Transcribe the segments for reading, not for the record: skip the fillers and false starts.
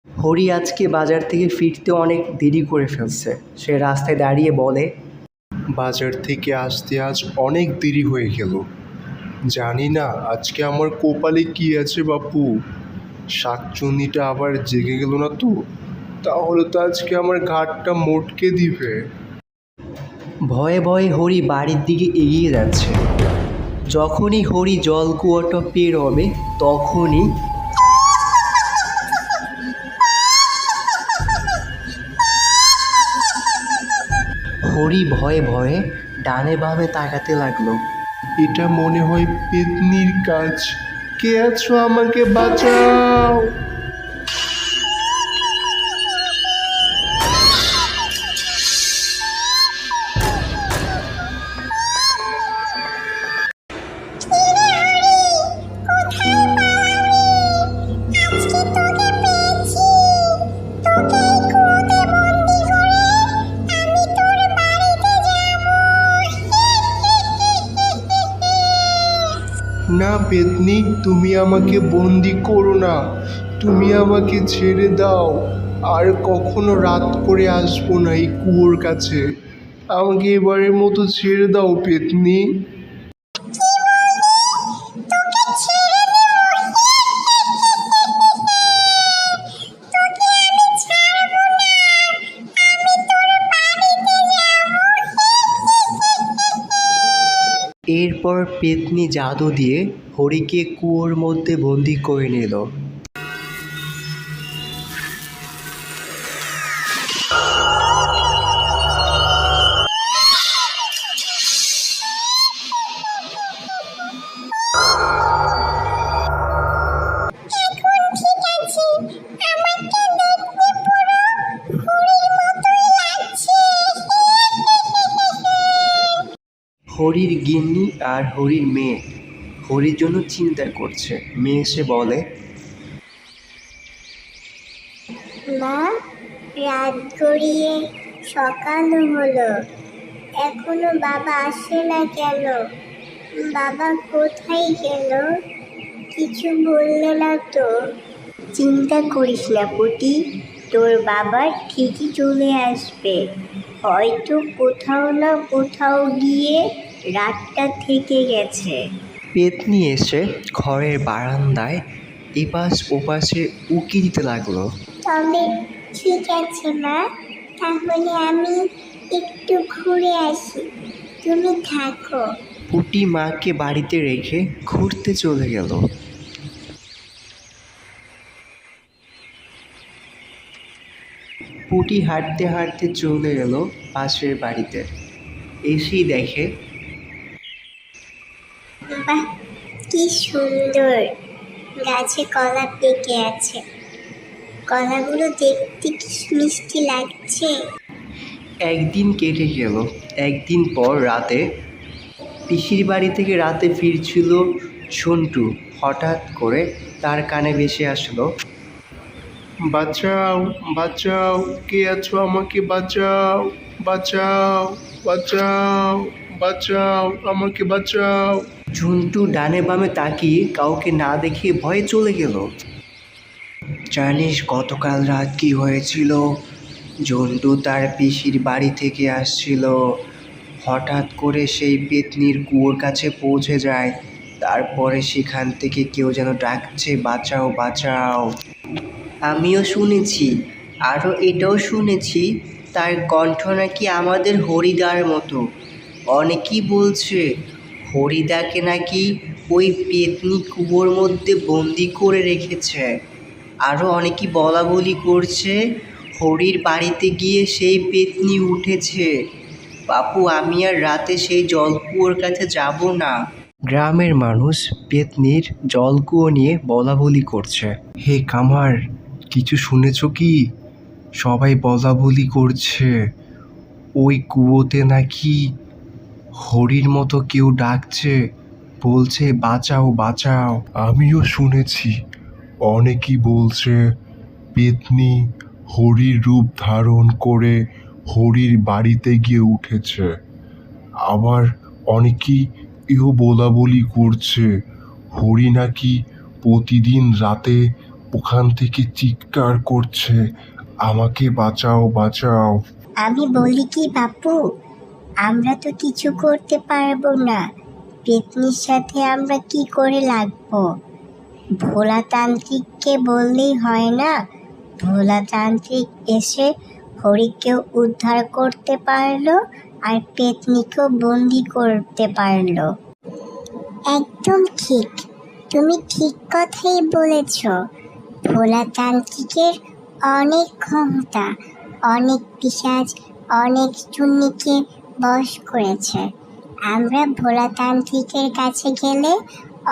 হরি আজকে বাজার থেকে ফিরতে অনেক দেরি করে ফেলছে। সে রাস্তায় দাঁড়িয়ে বলে, বাজার থেকে আসতে আজ অনেক দেরি হয়ে গেল। জানি না আজকে আমার কপালে কি আছে বাপু। শাকচুন্নিটা আবার জেগে গেল না তো? তাহলে তো আজকে আমার ঘাটটা মটকে দিবে। ভয়ে ভয়ে হরি বাড়ির দিকে এগিয়ে যাচ্ছে। যখনই হরি জলকুয়োটা পের হবে তখনই হরি ভয়ে ভয়ে ডানে বামে তাকাতে লাগলো। এটা মনে হয় পেতনির কাজ। কে আছো, আমাকে বাঁচাও। না পেতনি, তুমি আমাকে বন্দি করো না। তুমি আমাকে ছেড়ে দাও। আর কখনো রাত করে আসবো না এই কুয়োর কাছে। আমাকে এবারের মতো ছেড়ে দাও পেতনি। এরপর পেতনি জাদু দিয়ে হরিকে কুয়োর মধ্যে বন্দি করে নিল। হরির গিন্নি আর হরির মেয়ে হরির জন্য চিন্তা করছে। মেয়ে এসে বলে, মা, রাত গড়িয়ে সকাল হলো, এখনো বাবা আসে না কেন? বাবা কোথায় গেল? কিছু বললে না তো? চিন্তা করিস না পুটি, তোর বাবা ঠিকই চলে আসবে। হয়তো কোথাও না কোথাও গিয়ে রাতটা থেকে গেছে। পেতনি এসে ঘরের বারান্দায় এপাশ ওপাশে উকি দিতে লাগলো। তবে ঠিক আছে মা, তাহলে আমি একটু ঘুরে আসি, তুমি থাকো। পুটি মাকে বাড়িতে রেখে ঘুরতে চলে গেল। পুটি হাঁটতে হাঁটতে চলে গেল পাশের বাড়িতে। এসেই দেখে বাহ, কি সুন্দর গাছে কলা পেকে আছে। কলাগুলো দেখতে কি মিষ্টি লাগছে। একদিন কেটে গেল। একদিন পর রাতে পিসির বাড়ি থেকে রাতে ফিরছিল সন্টু। হঠাৎ করে তার কানে ভেসে আসলো, বাঁচাও, বাঁচাও, কে আছো, আমাকে বাঁচাও, বাঁচাও, বাঁচাও, বাঁচাও, আমাকে বাঁচাও। ঝুন্টু ডানে বামে তাকিয়ে কাউকে না দেখে ভয়ে চলে গেল। জানিস গতকাল রাত কি হয়েছিল? ঝন্টু তার পিসির বাড়ি থেকে আসছিল। হঠাৎ করে সেই পেতনির কুয়োর কাছে পৌঁছে যায়। তারপরে সেখান থেকে কেউ যেন ডাকছে, বাঁচাও, বাঁচাও। আমিও শুনেছি, আরও এটাও শুনেছি তার কণ্ঠ নাকি আমাদের হরিদার মতো। অনেকেই বলছে হরিদাকে নাকি ওই পেতনি কুয়োর মধ্যে বন্দি করে রেখেছে। আরও অনেকেই বলা বলি করছে হরির বাড়িতে গিয়ে সেই পেতনি উঠেছে। বাপু, আমি আর রাতে সেই জলকুয়োর কাছে যাব না। গ্রামের মানুষ পেতনির জলকুয়ো নিয়ে বলা বলি করছে। হে কামার, কিছু শুনেছ কি? সবাই বলা বলি করছে ওই কুয়োতে নাকি হরির মতো কেউ ডাকছে, বলছে বাঁচাও, বাঁচাও। আমিও শুনেছি, অনেকেই বলছে পেতনি হরির রূপ ধারণ করে হরির বাড়িতে গিয়ে উঠেছে। আবার অনেকেই এও বলা বলি করছে হরি নাকি প্রতিদিন রাতে ওখান থেকে চিৎকার করছে, আমাকে বাঁচাও বাঁচাও। আমি বলি কি বাপু, আমরা তো কিছু করতে পারবো না। পেতনির সাথে আমরা কি করে লাগবো? ভোলা তান্ত্রিককে বললেই হয় না? ভোলা তান্ত্রিক এসে হরিকেও উদ্ধার করতে পারলো আর পেতনিকেও বন্দি করতে পারলো। একদম ঠিক, তুমি ঠিক কথাই বলেছ। ভোলা তান্ত্রিকের অনেক ক্ষমতা, অনেক পিশাচ, অনেক চুন্নিকে বশ করেছে। আমরা ভোলা তান্ত্রিকের কাছে গেলে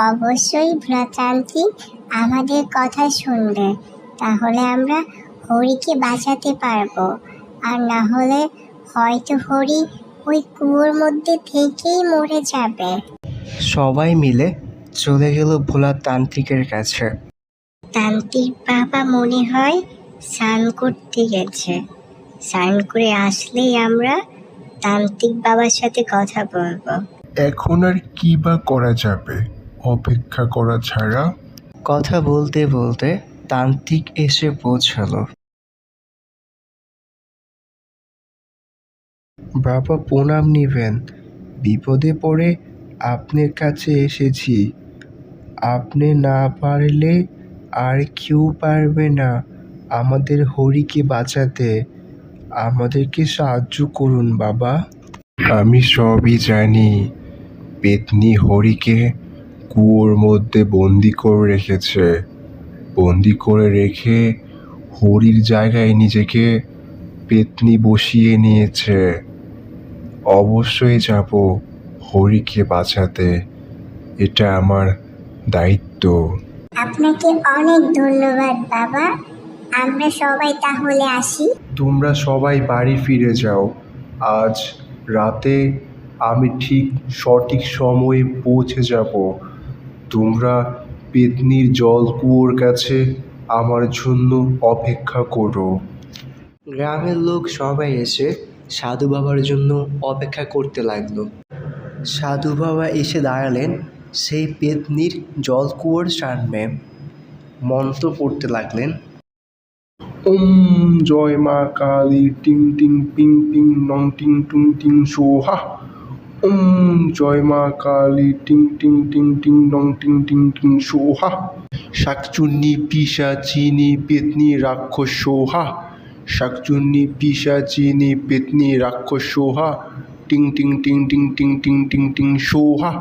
অবশ্যই ভোলা তান্ত্রিক আমাদের কথা শুনবে। তাহলে আমরা হরিকে বাঁচাতে পারবো, আর না হলে হয়তো হরি ওই কুয়োর মধ্যে থেকেই মরে যাবে। সবাই মিলে চলে গেল ভোলা তান্ত্রিকের কাছে। তান্ত্রিক বাবা মনে হয় স্নান করতে গেছে। স্নান করে আসলেই আমরা তান্ত্রিক বাবার সাথে কথা বলবো। এখন আর কি বা করা যাবে অপেক্ষা করা ছাড়া? কথা বলতে বলতে তান্ত্রিক এসে পৌঁছালো। বাবা প্রণাম নিবেন, বিপদে পড়ে আপনার কাছে এসেছি। আপনি না পারলে আর কেউ পারবে না আমাদের হরিকে বাঁচাতে। আমাদেরকে সাহায্য করুন বাবা। আমি সবই জানি। পেতনি হরিকে কুয়োর মধ্যে বন্দি করে রেখেছে। বন্দি করে রেখে হরির জায়গায় নিজেকে পেতনি বসিয়ে নিয়েছে। অবশ্যই যাব হরিকে বাঁচাতে, এটা আমার দায়িত্ব। আপনাকে অনেক ধন্যবাদ বাবা। আমরা সবাই তাহলে আসি। তোমরা সবাই বাড়ি ফিরে যাও। আজ রাতে আমি ঠিক সঠিক সময়ে পৌঁছে যাব। তোমরা পেতনির জল কুয়োর কাছে আমার জন্য অপেক্ষা করো। গ্রামের লোক সবাই এসে সাধু বাবার জন্য অপেক্ষা করতে লাগলো। সাধু বাবা এসে দাঁড়ালেন সেই পেতনির জলকুয়োর সামনে, মন্ত্র পড়তে লাগলেন। জয় মা কালী, টিং টিং পিং পিং নং টিং টুং টিং সোহা। জয় মা কালী, টিং টিং টিং টিং নং টিং টিং টিং সোহা। শাকচুন্নি পিশাচিনি পেতনি রাক্ষস সোহা। শাকচুন্নি পিশাচিনি পেতনি রাক্ষস সোহা। টিং টিং টিং টিং টিং টিং টিং টিং সোহা।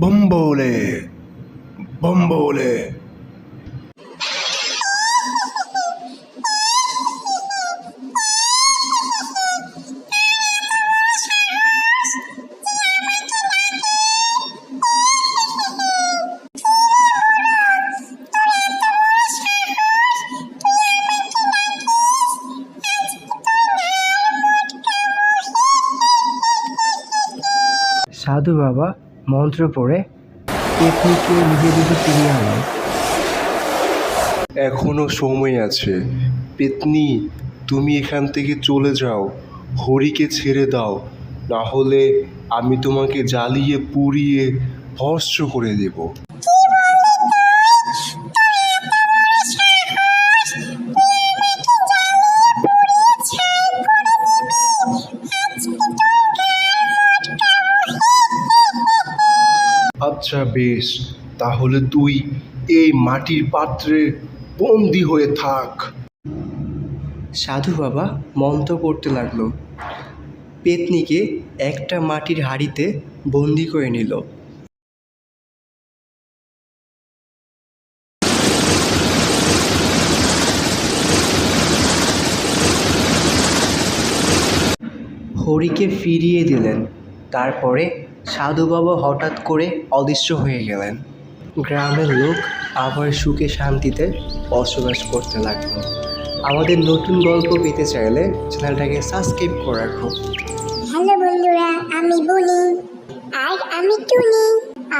বম্বলে বম্বলে। সাধু বাবা মন্ত্র পড়ে পেতনিকে নিজে দিকে ফিরিয়ে আনলেন। এখনো সময় আছে। পেতনি, তুমি এখান থেকে চলে যাও, হরিকে ছেড়ে দাও, না হলে আমি তোমাকে জ্বালিয়ে পুড়িয়ে ভস্ম করে দেব। আচ্ছা বেশ, তাহলে তুই এই মাটির পাত্রে বন্দি হয়ে থাক। সাধু বাবা মন্ত্র পড়তে লাগলো। পেতনিকে একটা মাটির হাঁড়িতে বন্দি করে নিল। হরিকে ফিরিয়ে দিলেন। তারপরে সাধু বাবা হঠাৎ করে অদৃশ্য হয়ে গেলেন। গ্রামের লোক আবার সুখে শান্তিতে বসবাস করতে লাগলো। আমাদের নতুন গল্প পেতে চাইলে চ্যানেলটাকে সাবস্ক্রাইব করে রাখো। হ্যালো বন্ধুরা, আমি বনি আর আমি টুনি।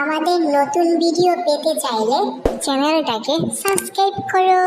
আমাদের নতুন ভিডিও পেতে চাইলে চ্যানেলটাকে সাবস্ক্রাইব করো।